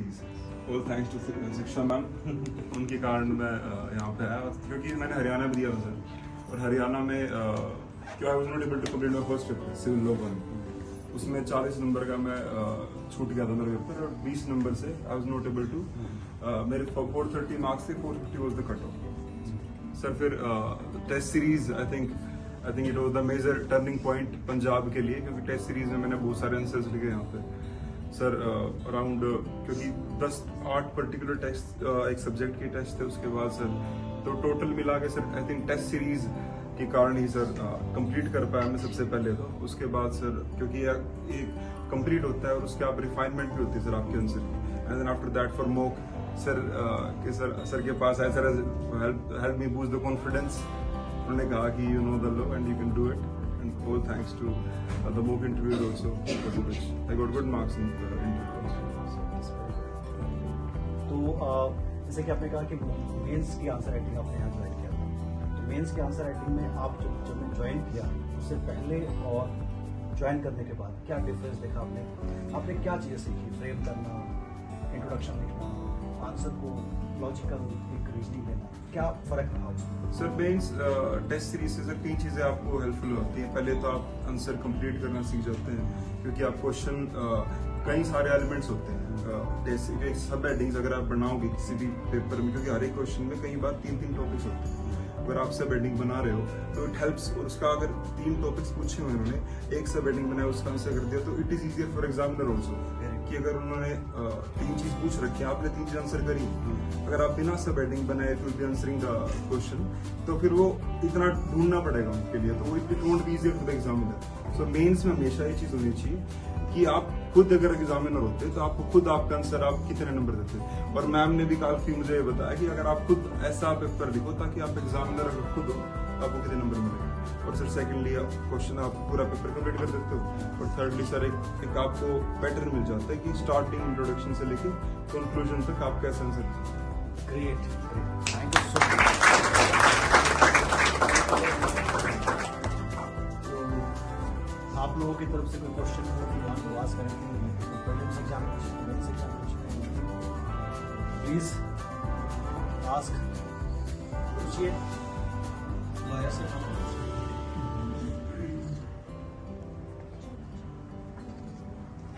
Series. All thanks to शिक्षा ma'am, उनके कारण मैं यहाँ पे आया, क्योंकि मैंने हरियाणा में दिया था सर, और हरियाणा में I was not able to complete my first paper civil law 1। उसमें 40 नंबर का मैं छूट गया था मेरा पेपर, और 20 नंबर से I was not able to, मेरे 430 मार्क्स से 450 was the cut off sir. फिर test series I think it was the major turning point Punjab के लिए, क्योंकि टेस्ट सीरीज में मैंने बहुत सारे आंसर्स लिखे यहाँ पे सर। अराउंड क्योंकि 8 पर्टिकुलर टेस्ट एक सब्जेक्ट के टेस्ट थे उसके बाद सर, तो टोटल मिला के sir I think test series के कारण ही सर कंप्लीट कर पाया मैं सबसे पहले तो। उसके बाद सर क्योंकि एक कंप्लीट होता है और उसके आप रिफाइनमेंट भी होती है सर आपके आंसर की, and then after that for mock sir के सर के पास आए, sir help me boost the confidence. उन्होंने कहा कि you know the law and you can do it, and all thanks to the mock interviews also, for which I got good marks in the interviews. तो जैसे कि आपने कहा कि mains की आंसर राइटिंग आपने यहाँ ज्वाइन किया था, तो मेंस की आंसर राइटिंग में आप जब ज्वाइन किया उससे पहले और ज्वाइन करने के बाद क्या डिफरेंस देखा आपने क्या चीज़ें सीखी? फ्रेम करना, इंट्रोडक्शन लिखना, आंसर को लॉजिकल एक रीजनिंग देना, क्या फर्क रहा उसमें? सर मेंस टेस्ट सीरीज से सर कई चीज़ें आपको हेल्पफुल होती हैं। पहले तो आप आंसर कंप्लीट करना सीख जाते हैं, क्योंकि आप क्वेश्चन कई सारे एलिमेंट्स होते हैं टेस्ट सब हेडिंग्स अगर आप बनाओगे किसी भी पेपर में, क्योंकि हर एक क्वेश्चन में कई बार 3 टॉपिक्स होते हैं। अगर आप सब हेडिंग बना रहे हो तो इट हेल्प्स, और उसका अगर 3 टॉपिक्स पूछे हुए उन्होंने, एक सब हेडिंग बनाया उसका आंसर कर दिया, तो it is easier for examiner also कि अगर उन्होंने 3 चीज पूछ रखी है, आपने 3 चीज आंसर करी, अगर आप बिना सब हेडिंग बनाए फिर भी आंसरिंग द क्वेश्चन, तो फिर वो इतना ढूंढना पड़ेगा उनके लिए, तो वो it won't be easier for the examiner. So mains में हमेशा ये चीज होनी चाहिए कि आप खुद अगर एग्जामिनर होते तो आपको खुद आपका आंसर आप कितने नंबर देते। और मैम ने भी काफी मुझे ये बताया कि अगर आप खुद ऐसा पेपर लिखो ताकि आप एग्जामिनर अगर खुद हो तो आपको कितने नंबर मिलेंगे। और सर सेकेंडली क्वेश्चन आप पूरा पेपर कंप्लीट कर देते हो, और थर्डली सर एक आपको पैटर्न मिल जाता है कि स्टार्टिंग इंट्रोडक्शन से लेके कंक्लूजन तक आप कैसे answer. Great, thank you so much. आप लोगों की तरफ से कोई क्वेश्चन हो कि आप आवाज करेंगे prelims exam mains exam, please ask, पूछिए।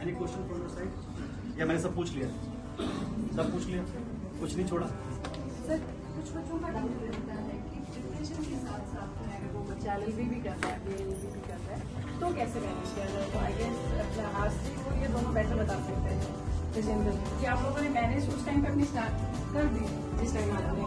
Any question from your side? या मैंने सब पूछ लिया? सब पूछ लिया, कुछ नहीं छोड़ा? सर कुछ बच्चों का डाउट रहता है कि प्रिपरेशन के साथ साथ अगर वो बच्चा एलएलबी भी कर रहा है, एलएलबी भी कर रहा है, तो कैसे मैनेज किया जाए? तो आई गेस अपना आरसी को ये दोनों बेटर बता सकते हैं कि आप लोगों ने मैनेज उस टाइम पे अपनी स्टार्ट कर दी जिस टाइम आपने